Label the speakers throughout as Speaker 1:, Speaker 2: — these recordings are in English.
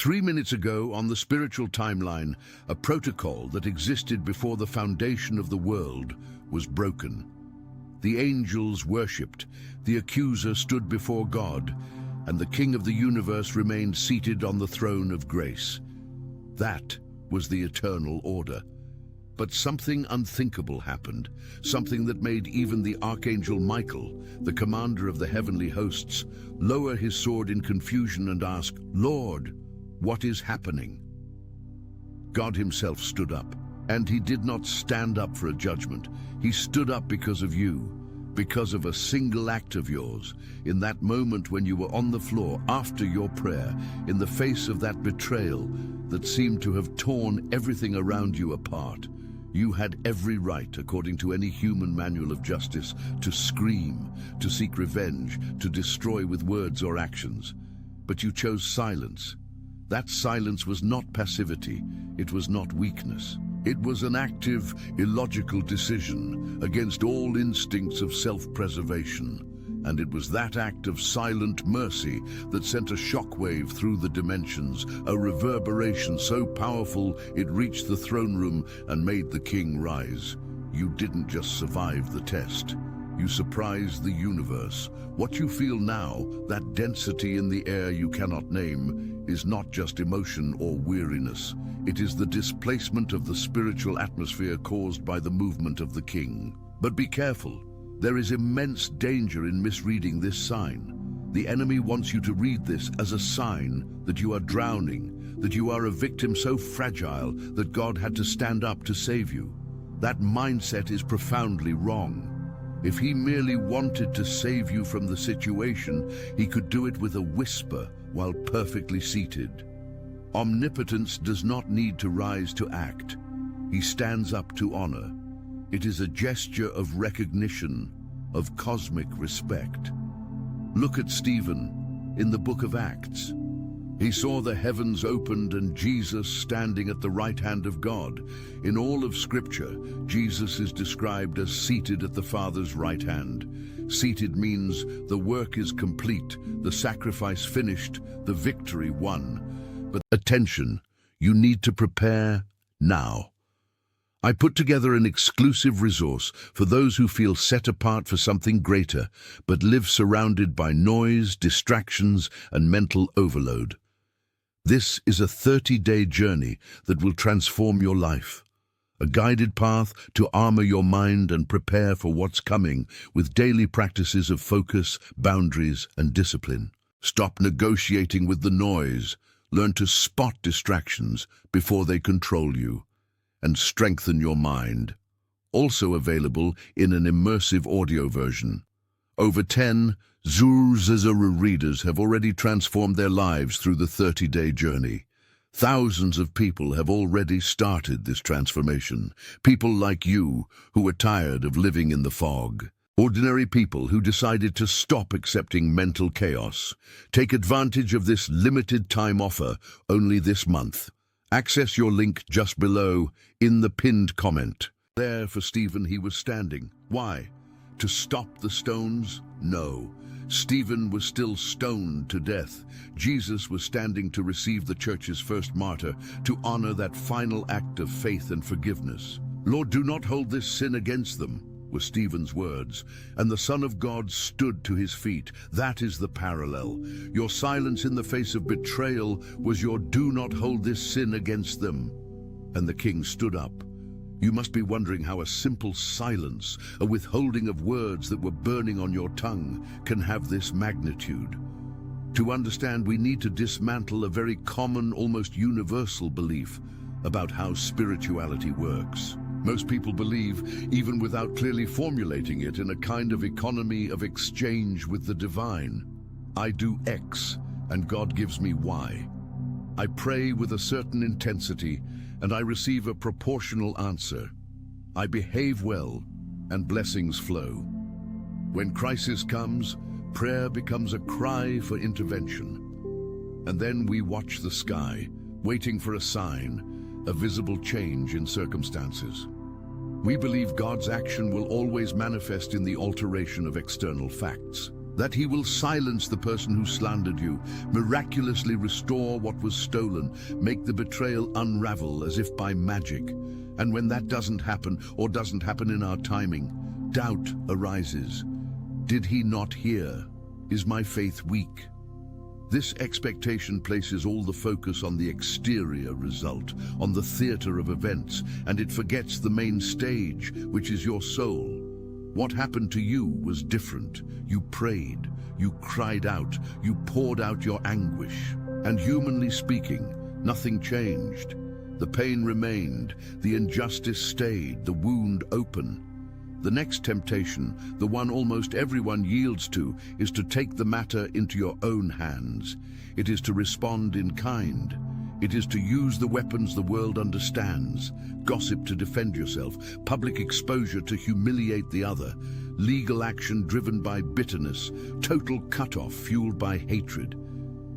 Speaker 1: 3 minutes ago, on the spiritual timeline, a protocol that existed before the foundation of the world was broken. The angels worshipped, the accuser stood before God, and the King of the universe remained seated on the throne of grace. That was the eternal order. But something unthinkable happened, something that made even the Archangel Michael, the commander of the heavenly hosts, lower his sword in confusion and ask, "Lord, what is happening?" God himself stood up, and he did not stand up for a judgment. He stood up because of you, because of a single act of yours. In that moment when you were on the floor after your prayer, in the face of that betrayal that seemed to have torn everything around you apart, you had every right, according to any human manual of justice, to scream, to seek revenge, to destroy with words or actions. But you chose silence. That silence was not passivity, it was not weakness. It was an active, illogical decision against all instincts of self-preservation. And it was that act of silent mercy that sent a shockwave through the dimensions, a reverberation so powerful it reached the throne room and made the king rise. You didn't just survive the test. You surprised the universe. What you feel now, that density in the air you cannot name, is not just emotion or weariness. It is the displacement of the spiritual atmosphere caused by the movement of the king. But be careful. There is immense danger in misreading this sign. The enemy wants you to read this as a sign that you are drowning, that you are a victim so fragile that God had to stand up to save you. That mindset is profoundly wrong. If he merely wanted to save you from the situation, he could do it with a whisper while perfectly seated. Omnipotence does not need to rise to act. He stands up to honor. It is a gesture of recognition, of cosmic respect. Look at Stephen in the book of Acts. He saw the heavens opened and Jesus standing at the right hand of God. In all of Scripture, Jesus is described as seated at the Father's right hand. Seated means the work is complete, the sacrifice finished, the victory won. But attention, you need to prepare now. I put together an exclusive resource for those who feel set apart for something greater, but live surrounded by noise, distractions, and mental overload. This is a 30-day journey that will transform your life. A guided path to armor your mind and prepare for what's coming with daily practices of focus, boundaries, and discipline. Stop negotiating with the noise. Learn to spot distractions before they control you. And strengthen your mind. Also available in an immersive audio version. Over 10 Zuru readers have already transformed their lives through the 30-day journey. Thousands of people have already started this transformation. People like you who are tired of living in the fog. Ordinary people who decided to stop accepting mental chaos. Take advantage of this limited time offer only this month. Access your link just below in the pinned comment. There for Stephen he was standing. Why? To stop the stones? No. Stephen was still stoned to death. Jesus was standing to receive the church's first martyr, to honor that final act of faith and forgiveness. Lord, do not hold this sin against them, were Stephen's words, and the Son of God stood to his feet. That is the parallel. Your silence in the face of betrayal was your do not hold this sin against them. And the king stood up. You must be wondering how a simple silence, a withholding of words that were burning on your tongue, can have this magnitude. To understand, we need to dismantle a very common, almost universal belief about how spirituality works. Most people believe, even without clearly formulating it, in a kind of economy of exchange with the divine. I do X, and God gives me Y. I pray with a certain intensity, and I receive a proportional answer. I behave well, and blessings flow. When crisis comes, prayer becomes a cry for intervention. And then we watch the sky, waiting for a sign, a visible change in circumstances. We believe God's action will always manifest in the alteration of external facts. that he will silence the person who slandered you, miraculously restore what was stolen, make the betrayal unravel as if by magic. And when that doesn't happen, or doesn't happen in our timing, doubt arises. Did he not hear? Is my faith weak? This expectation places all the focus on the exterior result, on the theater of events, and it forgets the main stage, which is your soul. What happened to you was different. You prayed, you cried out, you poured out your anguish. And humanly speaking, nothing changed. The pain remained, the injustice stayed, the wound open. The next temptation, the one almost everyone yields to, is to take the matter into your own hands. It is to respond in kind. It is to use the weapons the world understands. Gossip to defend yourself, public exposure to humiliate the other, legal action driven by bitterness, total cutoff fueled by hatred.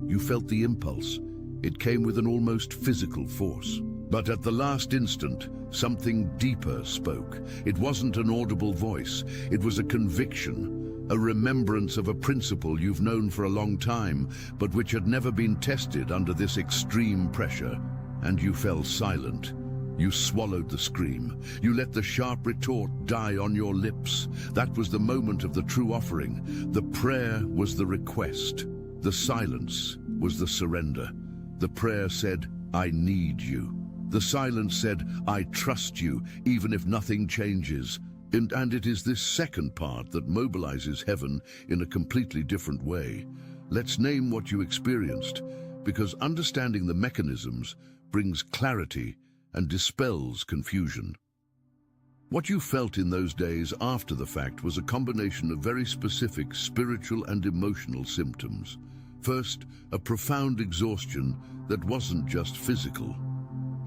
Speaker 1: You felt the impulse. It came with an almost physical force. But at the last instant, something deeper spoke. It wasn't an audible voice. It was a conviction, a remembrance of a principle you've known for a long time, but which had never been tested under this extreme pressure. And you fell silent. You swallowed the scream. You let the sharp retort die on your lips. That was the moment of the true offering. The prayer was the request. The silence was the surrender. The prayer said, "I need you." The silence said, "I trust you, even if nothing changes." And it is this second part that mobilizes heaven in a completely different way. Let's name what you experienced, because understanding the mechanisms brings clarity and dispels confusion. What you felt in those days after the fact was a combination of very specific spiritual and emotional symptoms. First, a profound exhaustion that wasn't just physical.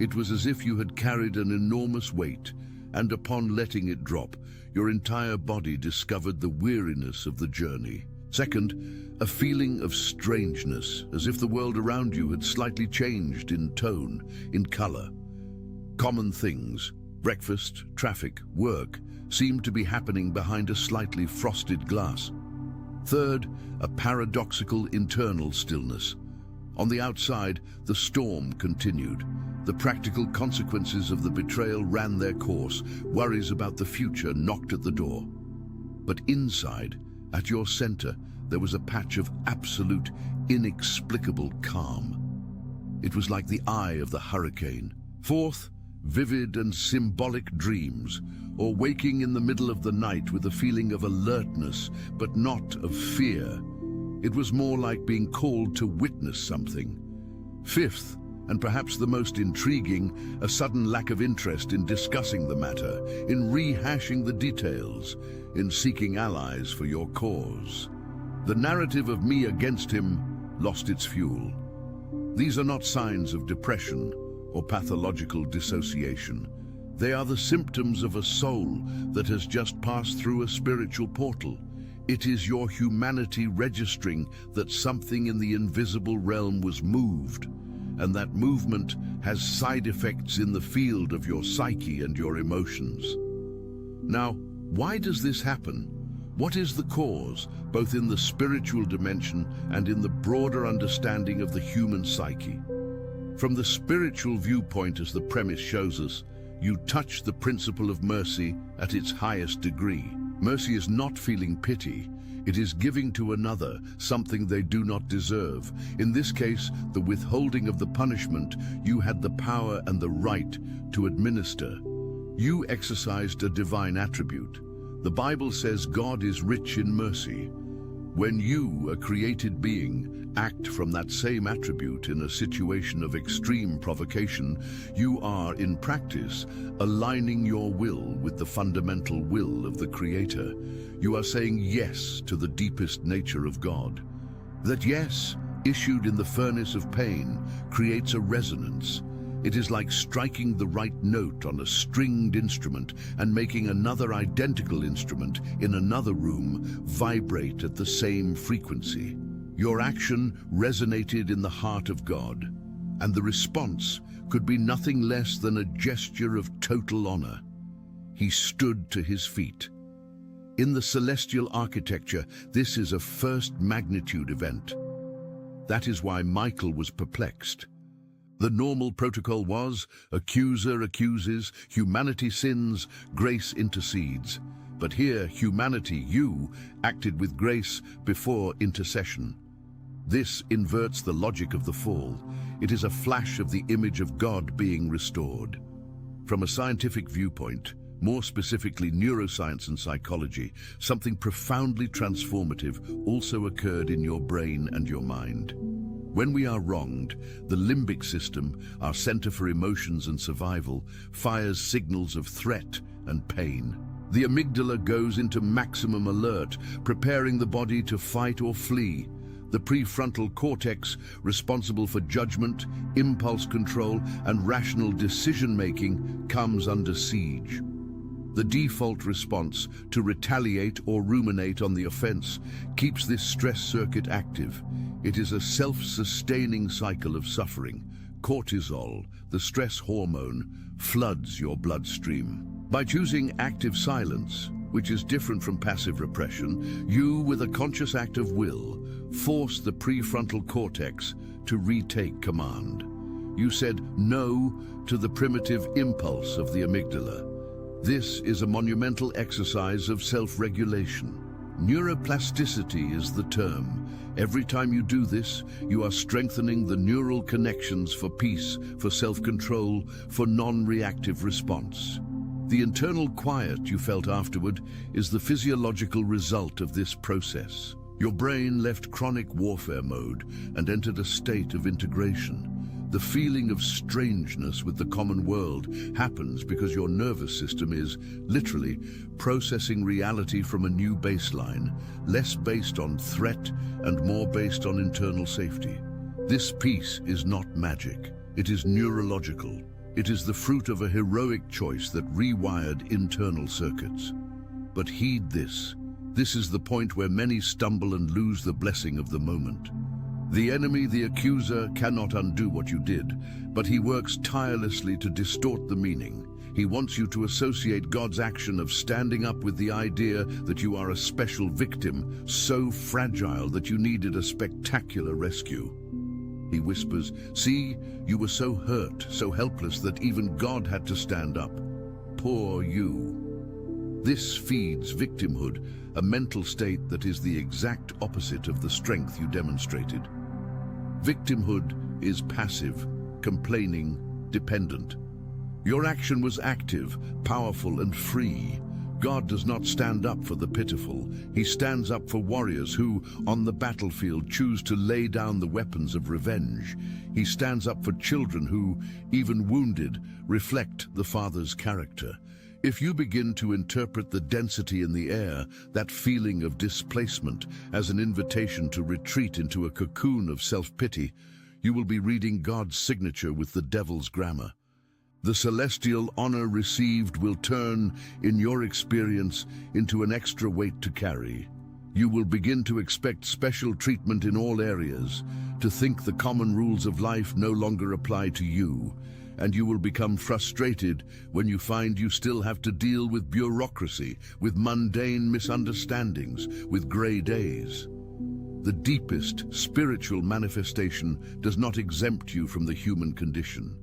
Speaker 1: It was as if you had carried an enormous weight, and upon letting it drop, your entire body discovered the weariness of the journey. Second, a feeling of strangeness, as if the world around you had slightly changed in tone, in color. Common things, breakfast, traffic, work, seemed to be happening behind a slightly frosted glass. Third, a paradoxical internal stillness. On the outside, the storm continued. The practical consequences of the betrayal ran their course. Worries about the future knocked at the door. But inside, at your center, there was a patch of absolute, inexplicable calm. It was like the eye of the hurricane. Fourth, vivid and symbolic dreams, or waking in the middle of the night with a feeling of alertness, but not of fear. It was more like being called to witness something. Fifth, and perhaps the most intriguing, a sudden lack of interest in discussing the matter, in rehashing the details, in seeking allies for your cause. The narrative of me against him lost its fuel. These are not signs of depression or pathological dissociation. They are the symptoms of a soul that has just passed through a spiritual portal. It is your humanity registering that something in the invisible realm was moved, and that movement has side effects in the field of your psyche and your emotions. Now, why does this happen? What is the cause, both in the spiritual dimension and in the broader understanding of the human psyche? From the spiritual viewpoint, as the premise shows us, you touch the principle of mercy at its highest degree. Mercy is not feeling pity. It is giving to another something they do not deserve. In this case, the withholding of the punishment you had the power and the right to administer. You exercised a divine attribute. The Bible says God is rich in mercy. When you, a created being, act from that same attribute in a situation of extreme provocation, you are, in practice, aligning your will with the fundamental will of the Creator. You are saying yes to the deepest nature of God. That yes, issued in the furnace of pain, creates a resonance. It is like striking the right note on a stringed instrument and making another identical instrument in another room vibrate at the same frequency. Your action resonated in the heart of God, and the response could be nothing less than a gesture of total honor. He stood to his feet. In the celestial architecture, this is a first-magnitude event. That is why Michael was perplexed. The normal protocol was, accuser accuses, humanity sins, grace intercedes. But here, humanity, you, acted with grace before intercession. This inverts the logic of the fall. It is a flash of the image of God being restored. From a scientific viewpoint, more specifically neuroscience and psychology, something profoundly transformative also occurred in your brain and your mind. When we are wronged, the limbic system, our center for emotions and survival, fires signals of threat and pain. The amygdala goes into maximum alert, preparing the body to fight or flee. The prefrontal cortex, responsible for judgment, impulse control, and rational decision-making, comes under siege. The default response, to retaliate or ruminate on the offense, keeps this stress circuit active. It is a self-sustaining cycle of suffering. Cortisol, the stress hormone, floods your bloodstream. By choosing active silence, which is different from passive repression, you, with a conscious act of will, force the prefrontal cortex to retake command. You said no to the primitive impulse of the amygdala. This is a monumental exercise of self-regulation. Neuroplasticity is the term. Every time you do this, you are strengthening the neural connections for peace, for self-control, for non-reactive response. The internal quiet you felt afterward is the physiological result of this process. Your brain left chronic warfare mode and entered a state of integration. The feeling of strangeness with the common world happens because your nervous system is, literally, processing reality from a new baseline, less based on threat and more based on internal safety. This peace is not magic. It is neurological. It is the fruit of a heroic choice that rewired internal circuits. But heed this. This is the point where many stumble and lose the blessing of the moment. The enemy, the accuser, cannot undo what you did, but he works tirelessly to distort the meaning. He wants you to associate God's action of standing up with the idea that you are a special victim, so fragile that you needed a spectacular rescue. He whispers, "See, you were so hurt, so helpless that even God had to stand up. Poor you." This feeds victimhood, a mental state that is the exact opposite of the strength you demonstrated. Victimhood is passive, complaining, dependent. Your action was active, powerful, and free. God does not stand up for the pitiful. He stands up for warriors who, on the battlefield, choose to lay down the weapons of revenge. He stands up for children who, even wounded, reflect the Father's character. If you begin to interpret the density in the air, that feeling of displacement, as an invitation to retreat into a cocoon of self-pity, you will be reading God's signature with the devil's grammar. The celestial honor received will turn, in your experience, into an extra weight to carry. You will begin to expect special treatment in all areas, to think the common rules of life no longer apply to you, and you will become frustrated when you find you still have to deal with bureaucracy, with mundane misunderstandings, with gray days. The deepest spiritual manifestation does not exempt you from the human condition.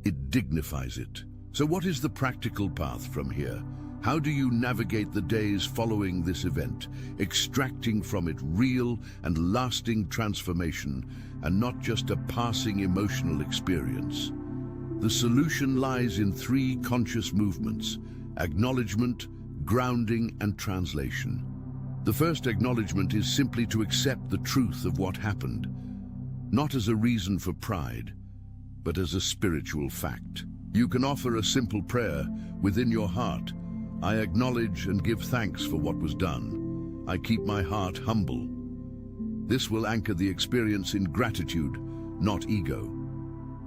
Speaker 1: It dignifies it. So what is the practical path from here? How do you navigate the days following this event, extracting from it real and lasting transformation, and not just a passing emotional experience? The solution lies in 3 conscious movements: acknowledgement, grounding, and translation. The first acknowledgement is simply to accept the truth of what happened, not as a reason for pride, but as a spiritual fact. You can offer a simple prayer within your heart. I acknowledge and give thanks for what was done. I keep my heart humble. This will anchor the experience in gratitude, not ego.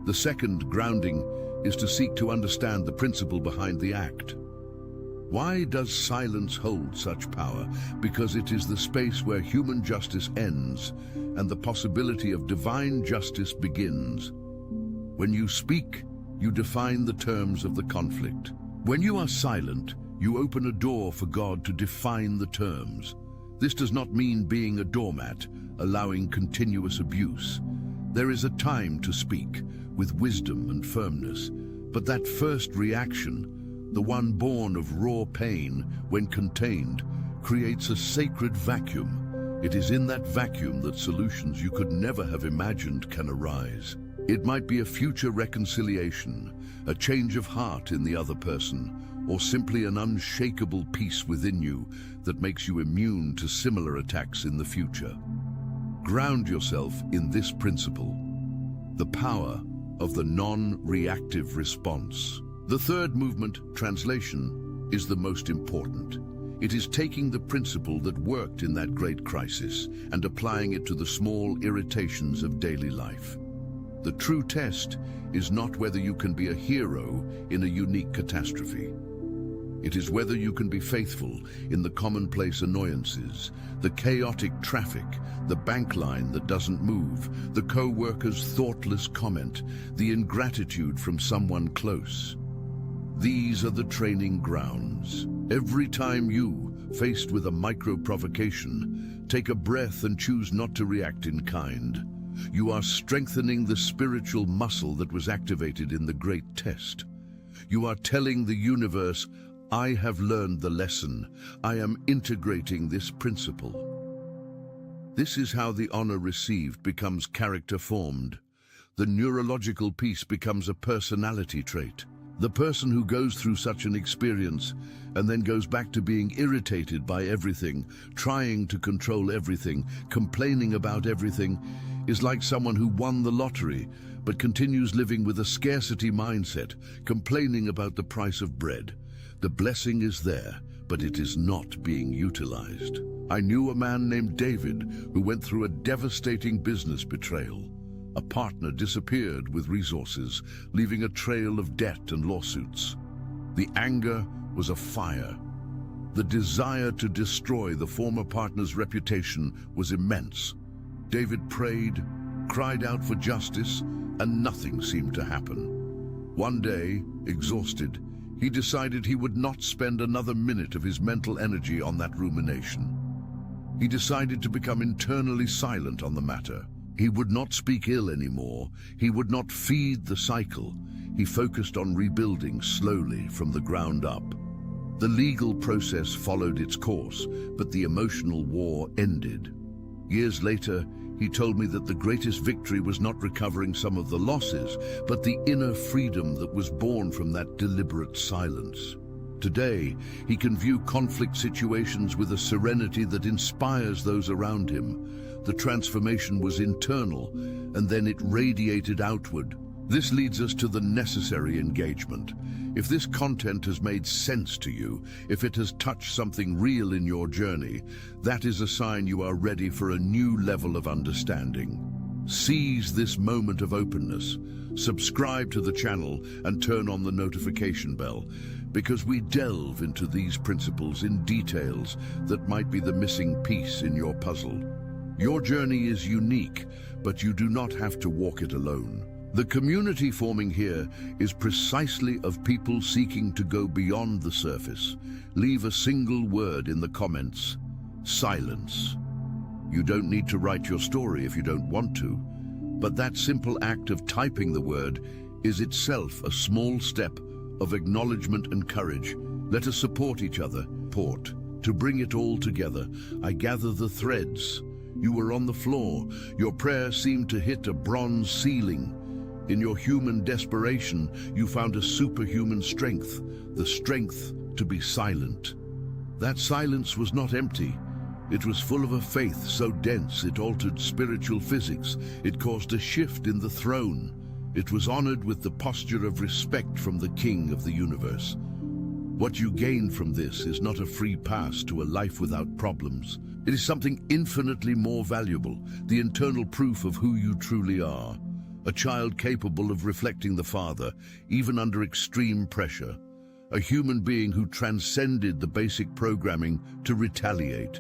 Speaker 1: The second, grounding, is to seek to understand the principle behind the act. Why does silence hold such power? Because it is the space where human justice ends and the possibility of divine justice begins. When you speak, you define the terms of the conflict. When you are silent, You open a door for God to define the terms. This does not mean being a doormat, allowing continuous abuse. There is a time to speak, with wisdom and firmness, but that first reaction, the one born of raw pain when contained, creates a sacred vacuum. It is in that vacuum that solutions you could never have imagined can arise. It might be a future reconciliation, a change of heart in the other person, or simply an unshakable peace within you that makes you immune to similar attacks in the future. Ground yourself in this principle: the power of the non-reactive response. The third movement, translation, is the most important. It is taking the principle that worked in that great crisis and applying it to the small irritations of daily life. The true test is not whether you can be a hero in a unique catastrophe. It is whether you can be faithful in the commonplace annoyances, the chaotic traffic, the bank line that doesn't move, the co-worker's thoughtless comment, the ingratitude from someone close. These are the training grounds. Every time you, faced with a micro-provocation, take a breath and choose not to react in kind, you are strengthening the spiritual muscle that was activated in the great test. You are telling the universe, I have learned the lesson. I am integrating this principle. This is how the honor received becomes character formed. The neurological piece becomes a personality trait. The person who goes through such an experience and then goes back to being irritated by everything, trying to control everything, complaining about everything, is like someone who won the lottery but continues living with a scarcity mindset, complaining about the price of bread. The blessing is there, but it is not being utilized. I knew a man named David who went through a devastating business betrayal. A partner disappeared with resources, leaving a trail of debt and lawsuits. The anger was a fire. The desire to destroy the former partner's reputation was immense. David prayed, cried out for justice, and nothing seemed to happen. One day, exhausted, he decided he would not spend another minute of his mental energy on that rumination. He decided to become internally silent on the matter. He would not speak ill anymore. He would not feed the cycle. He focused on rebuilding slowly from the ground up. The legal process followed its course, but the emotional war ended. Years later, he told me that the greatest victory was not recovering some of the losses, but the inner freedom that was born from that deliberate silence. Today, he can view conflict situations with a serenity that inspires those around him. The transformation was internal, and then it radiated outward. This leads us to the necessary engagement. If this content has made sense to you, if it has touched something real in your journey, that is a sign you are ready for a new level of understanding. Seize this moment of openness, subscribe to the channel, and turn on the notification bell, because we delve into these principles in details that might be the missing piece in your puzzle. Your journey is unique, but you do not have to walk it alone. The community forming here is precisely of people seeking to go beyond the surface. Leave a single word in the comments: silence. You don't need to write your story if you don't want to, but that simple act of typing the word is itself a small step of acknowledgement and courage. Let us support each other. To bring it all together, I gather the threads. You were on the floor. Your prayer seemed to hit a bronze ceiling. In your human desperation, you found a superhuman strength, the strength to be silent. That silence was not empty. It was full of a faith so dense it altered spiritual physics. It caused a shift in the throne. It was honored with the posture of respect from the King of the universe. What you gain from this is not a free pass to a life without problems. It is something infinitely more valuable, the internal proof of who you truly are. A child capable of reflecting the Father, even under extreme pressure. A human being who transcended the basic programming to retaliate.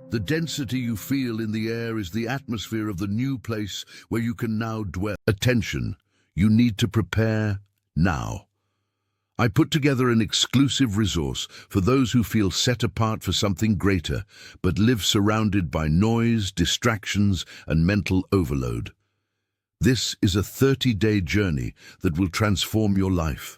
Speaker 1: The density you feel in the air is the atmosphere of the new place where you can now dwell. Attention, you need to prepare now. I put together an exclusive resource for those who feel set apart for something greater, but live surrounded by noise, distractions, and mental overload. This is a 30-day journey that will transform your life.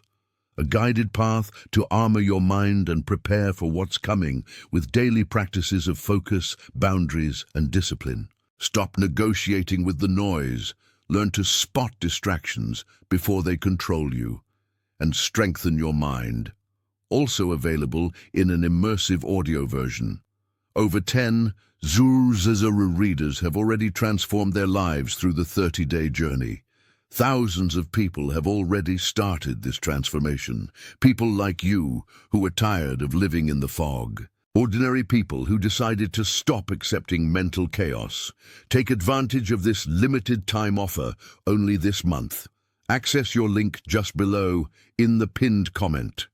Speaker 1: A guided path to armor your mind and prepare for what's coming with daily practices of focus, boundaries, and discipline. Stop negotiating with the noise. Learn to spot distractions before they control you, and strengthen your mind. Also available in an immersive audio version. Over 10 Zuzazara readers have already transformed their lives through the 30-day journey. Thousands of people have already started this transformation. People like you who are tired of living in the fog. Ordinary people who decided to stop accepting mental chaos. Take advantage of this limited time offer only this month. Access your link just below in the pinned comment.